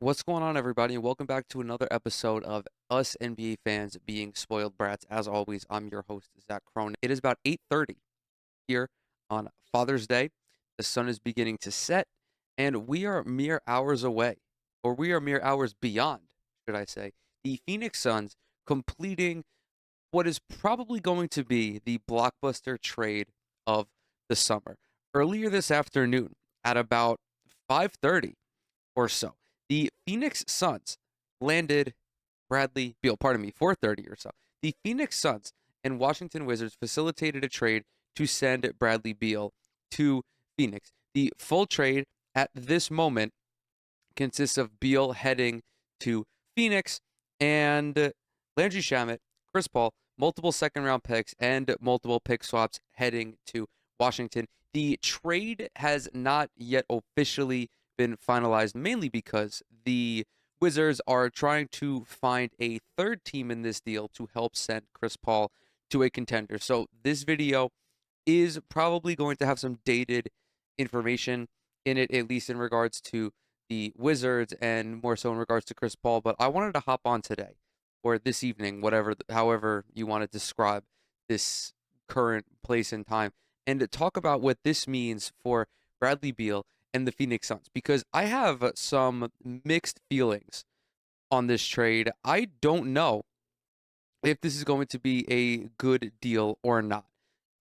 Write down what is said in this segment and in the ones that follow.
What's going on, everybody? And welcome back to another episode of Us NBA Fans Being Spoiled Brats. As always, I'm your host, Zach Cronin. It is about 8:30 here on Father's Day. The sun is beginning to set, and we are mere hours away, or we are mere hours beyond, should I say, the Phoenix Suns completing what is probably going to be the blockbuster trade of the summer. Earlier this afternoon, at about 5:30 or so, the Phoenix Suns landed Bradley Beal, pardon me, 4:30 or so. The Phoenix Suns and Washington Wizards facilitated a trade to send Bradley Beal to Phoenix. The full trade at this moment consists of Beal heading to Phoenix and Landry Shamet, Chris Paul, multiple second round picks, and multiple pick swaps heading to Washington. The trade has not yet officially been finalized, mainly because the Wizards are trying to find a third team in this deal to help send Chris Paul to a contender. So this video is probably going to have some dated information in it, at least in regards to the Wizards and more so in regards to Chris Paul. But I wanted to hop on today or this evening, whatever, however you want to describe this current place and time, and to talk about what this means for Bradley Beal and the Phoenix Suns, because I have some mixed feelings on this trade. I don't know if this is going to be a good deal or not.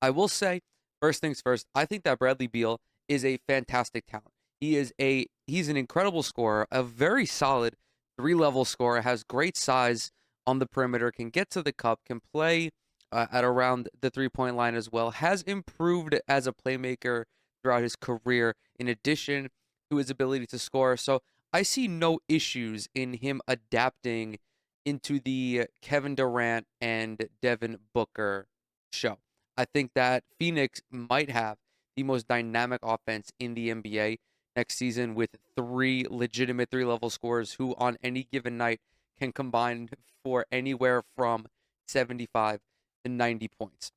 I will say, first things first, I think that Bradley Beal is a fantastic talent. He's an incredible scorer, a very solid three-level scorer, has great size on the perimeter, can get to the cup, can play at around the three-point line as well, has improved as a playmaker throughout his career in addition to his ability to score. So I see no issues in him adapting into the Kevin Durant and Devin Booker show. I think that Phoenix might have the most dynamic offense in the NBA next season with three legitimate three-level scorers who on any given night can combine for anywhere from 75 to 90 points.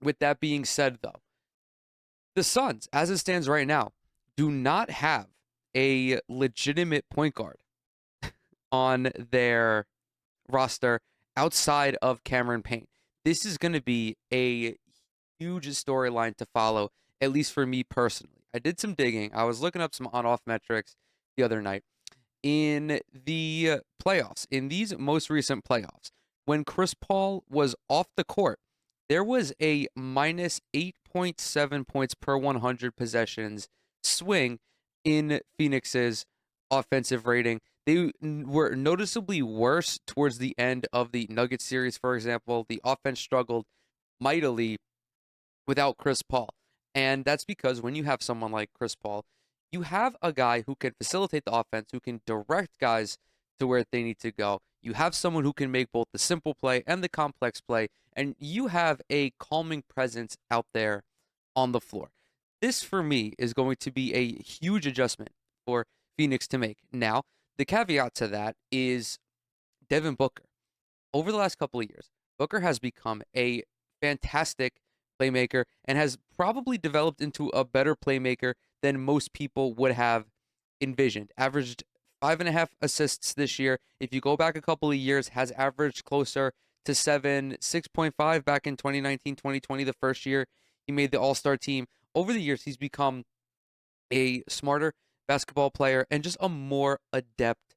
With that being said, though, the Suns, as it stands right now, do not have a legitimate point guard on their roster outside of Cameron Payne. This is going to be a huge storyline to follow, at least for me personally. I did some digging. I was looking up some on-off metrics the other night. In the playoffs, in these most recent playoffs, when Chris Paul was off the court, there was a minus 8.7 points per 100 possessions swing in Phoenix's offensive rating. They were noticeably worse towards the end of the Nuggets series, for example. The offense struggled mightily without Chris Paul. And that's because when you have someone like Chris Paul, you have a guy who can facilitate the offense, who can direct guys to where they need to go. You have someone who can make both the simple play and the complex play, and you have a calming presence out there on the floor. This, for me, is going to be a huge adjustment for Phoenix to make. Now, the caveat to that is Devin Booker. Over the last couple of years, Booker has become a fantastic playmaker and has probably developed into a better playmaker than most people would have envisioned. Averaged 5.5 assists this year. If you go back a couple of years, has averaged closer to 6.5 back in 2019, 2020, the first year he made the All-Star team. Over the years, he's become a smarter basketball player and just a more adept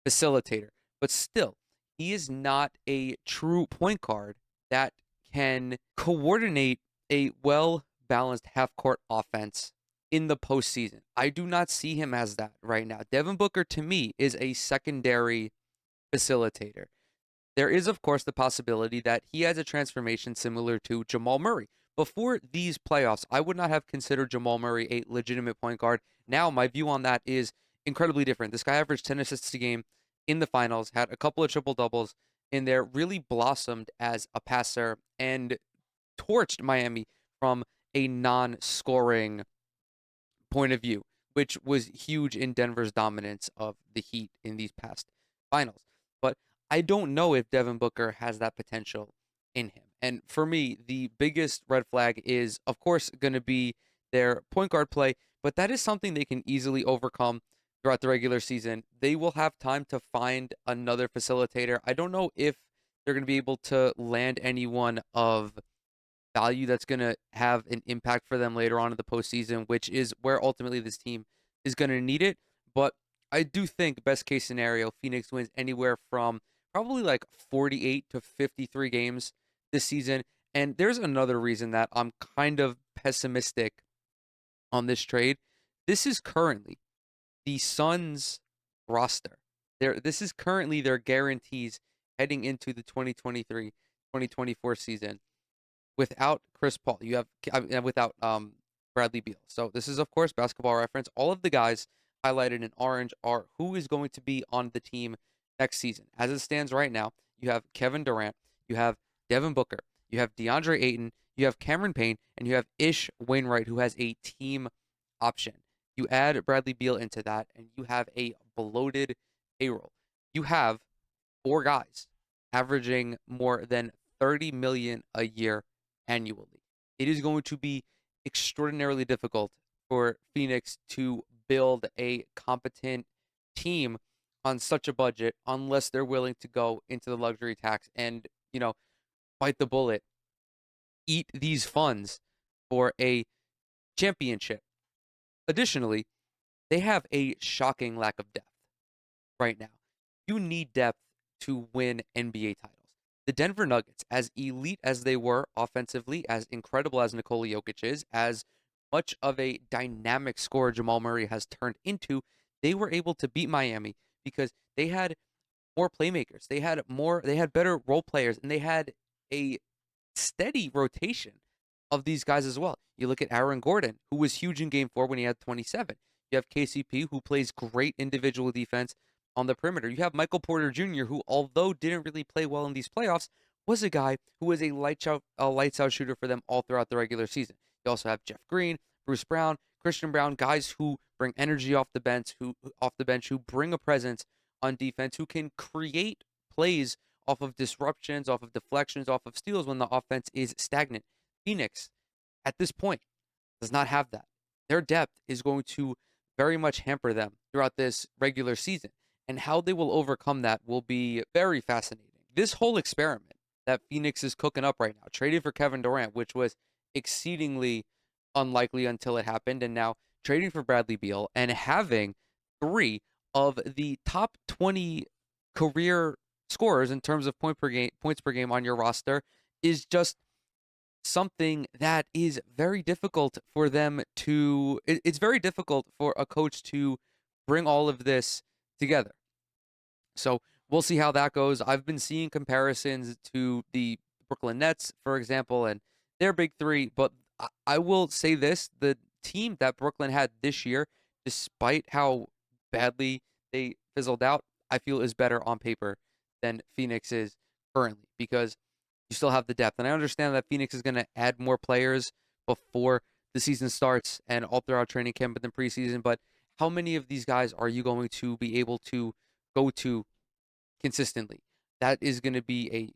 facilitator. But still, he is not a true point guard that can coordinate a well balanced half court offense in the postseason. I do not see him as that right now. Devin Booker, to me, is a secondary facilitator. There is, of course, the possibility that he has a transformation similar to Jamal Murray. Before these playoffs, I would not have considered Jamal Murray a legitimate point guard. Now, my view on that is incredibly different. This guy averaged 10 assists a game in the finals, had a couple of triple doubles in there, really blossomed as a passer, and torched Miami from a non scoring point of view, which was huge in Denver's dominance of the Heat in these past finals. But I don't know if Devin Booker has that potential in him. And for me, the biggest red flag is, of course, going to be their point guard play, but that is something they can easily overcome throughout the regular season, they will have time to find another facilitator. I don't know if they're going to be able to land anyone of value that's going to have an impact for them later on in the postseason, which is where ultimately this team is going to need it. But I do think best case scenario, Phoenix wins anywhere from probably like 48 to 53 games this season. And there's another reason that I'm kind of pessimistic on this trade. This is currently the Suns roster. This is currently their guarantees heading into the 2023-2024 season without Chris Paul. You have without Bradley Beal. So this is of course basketball reference. All of the guys highlighted in orange are who is going to be on the team next season. As it stands right now, you have Kevin Durant, you have Devin Booker, you have DeAndre Ayton, you have Cameron Payne, and you have Ish Wainwright, who has a team option. You add Bradley Beal into that, and you have a bloated payroll. You have four guys averaging more than 30 million a year annually. It is going to be extraordinarily difficult for Phoenix to build a competent team on such a budget unless they're willing to go into the luxury tax and, bite the bullet, eat these funds for a championship. Additionally, they have a shocking lack of depth right now. You need depth to win NBA titles. The Denver Nuggets, as elite as they were offensively, as incredible as Nikola Jokic is, as much of a dynamic scorer Jamal Murray has turned into, they were able to beat Miami because they had more playmakers. They had better role players, and they had a steady rotation of these guys as well. You look at Aaron Gordon, who was huge in game 4 when he had 27. You have KCP, who plays great individual defense on the perimeter. You have Michael Porter Jr., who, although didn't really play well in these playoffs, was a guy who was a lights out shooter for them all throughout the regular season. You also have Jeff Green, Bruce Brown, Christian Brown, guys who bring energy off the bench, who bring a presence on defense, who can create plays off of disruptions, off of deflections, off of steals when the offense is stagnant. Phoenix, at this point, does not have that. Their depth is going to very much hamper them throughout this regular season. And how they will overcome that will be very fascinating. This whole experiment that Phoenix is cooking up right now, trading for Kevin Durant, which was exceedingly unlikely until it happened, and now trading for Bradley Beal and having three of the top 20 career scorers in terms of points per game on your roster is just something that is very difficult for them to it's very difficult for a coach to bring all of this together. So we'll see how that goes. I've been seeing comparisons to the Brooklyn Nets, for example, and their big three, but I will say this, the team that Brooklyn had this year, despite how badly they fizzled out, I feel is better on paper than Phoenix is currently because you still have the depth. And I understand that Phoenix is going to add more players before the season starts and all throughout training camp and the preseason, but how many of these guys are you going to be able to go to consistently? That is going to be a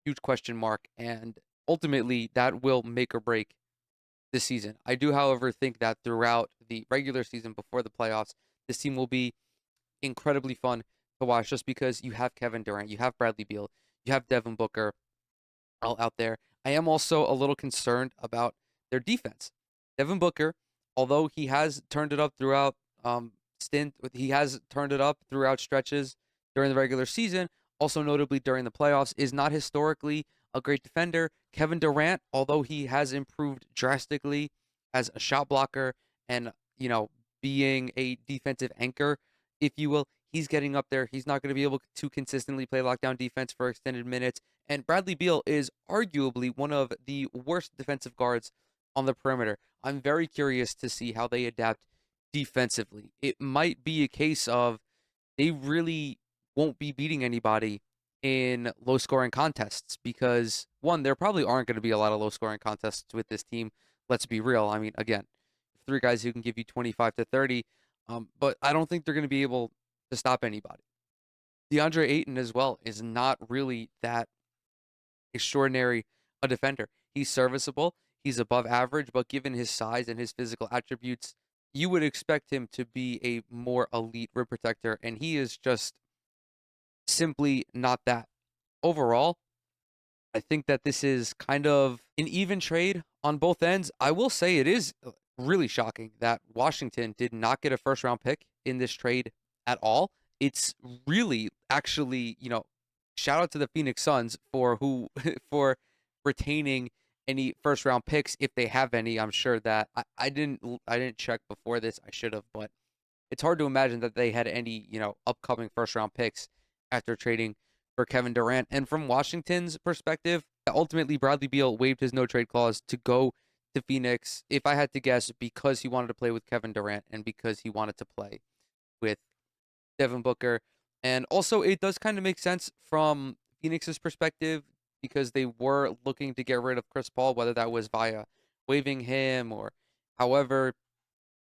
huge question mark, and ultimately that will make or break this season. I do, however, think that throughout the regular season before the playoffs, this team will be incredibly fun to watch just because you have Kevin Durant, you have Bradley Beal, you have Devin Booker all out there. I am also a little concerned about their defense. Devin Booker, although he has turned it up throughout he has turned it up throughout stretches during the regular season, also notably during the playoffs, is not historically a great defender. Kevin Durant, although he has improved drastically as a shot blocker and, being a defensive anchor, if you will, he's getting up there. He's not going to be able to consistently play lockdown defense for extended minutes. And Bradley Beal is arguably one of the worst defensive guards on the perimeter. I'm very curious to see how they adapt defensively. It might be a case of they really won't be beating anybody in low scoring contests because, one, there probably aren't going to be a lot of low scoring contests with this team. Let's be real. I mean, again, three guys who can give you 25 to 30, but I don't think they're going to be able to stop anybody. DeAndre Ayton as well is not really that extraordinary a defender. He's serviceable. He's above average, but given his size and his physical attributes, you would expect him to be a more elite rim protector, and he is just simply not that. Overall, I think that this is kind of an even trade on both ends. I will say it is really shocking that Washington did not get a first round pick in this trade at all. It's really actually, shout out to the Phoenix Suns for who for retaining any first round picks if they have any. I'm sure that I didn't check before this. I should have, but it's hard to imagine that they had any, upcoming first round picks after trading for Kevin Durant. And from Washington's perspective, ultimately Bradley Beal waived his no trade clause to go to Phoenix, if I had to guess, because he wanted to play with Kevin Durant and because he wanted to play with Devin Booker. And also, it does kind of make sense from Phoenix's perspective because they were looking to get rid of Chris Paul, whether that was via waiving him or however.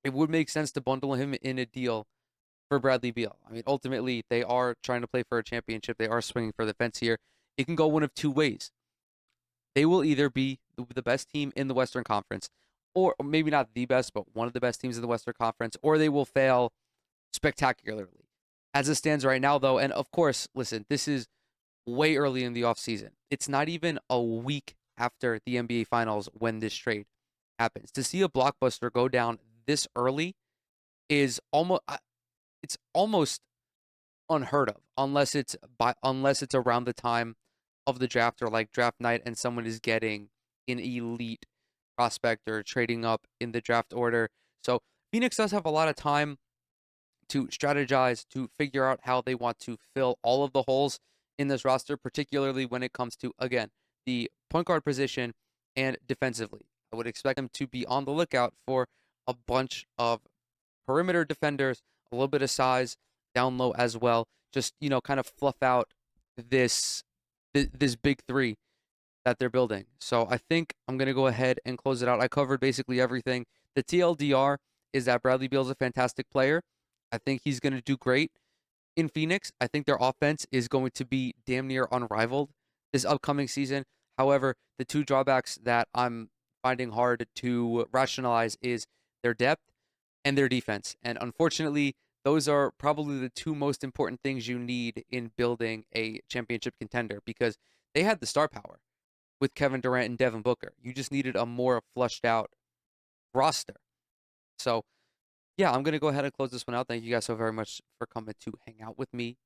It would make sense to bundle him in a deal for Bradley Beal. I mean, ultimately, they are trying to play for a championship. They are swinging for the fence here. It can go one of two ways. They will either be the best team in the Western Conference, or maybe not the best, but one of the best teams in the Western Conference, or they will fail spectacularly. As it stands right now, though, and of course, listen, this is way early in the offseason. It's not even a week after the NBA Finals when this trade happens. To see a blockbuster go down this early is almost unheard of unless it's around the time of the draft or like draft night and someone is getting an elite prospect or trading up in the draft order. So Phoenix does have a lot of time to strategize, to figure out how they want to fill all of the holes in this roster, particularly when it comes to, again, the point guard position and defensively. I would expect them to be on the lookout for a bunch of perimeter defenders, a little bit of size down low as well. Just, kind of fluff out this this big three that they're building. So I think I'm gonna go ahead and close it out. I covered basically everything. The TLDR is that Bradley Beal is a fantastic player. I think he's gonna do great in Phoenix. I think their offense is going to be damn near unrivaled this upcoming season. However, the two drawbacks that I'm finding hard to rationalize is their depth and their defense. And unfortunately, those are probably the two most important things you need in building a championship contender because they had the star power with Kevin Durant and Devin Booker. You just needed a more flushed out roster. So, yeah, I'm going to go ahead and close this one out. Thank you guys so very much for coming to hang out with me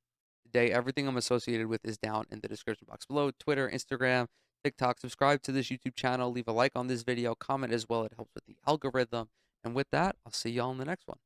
today. Everything I'm associated with is down in the description box below. Twitter, Instagram, TikTok. Subscribe to this YouTube channel. Leave a like on this video. Comment as well. It helps with the algorithm. And with that, I'll see y'all in the next one.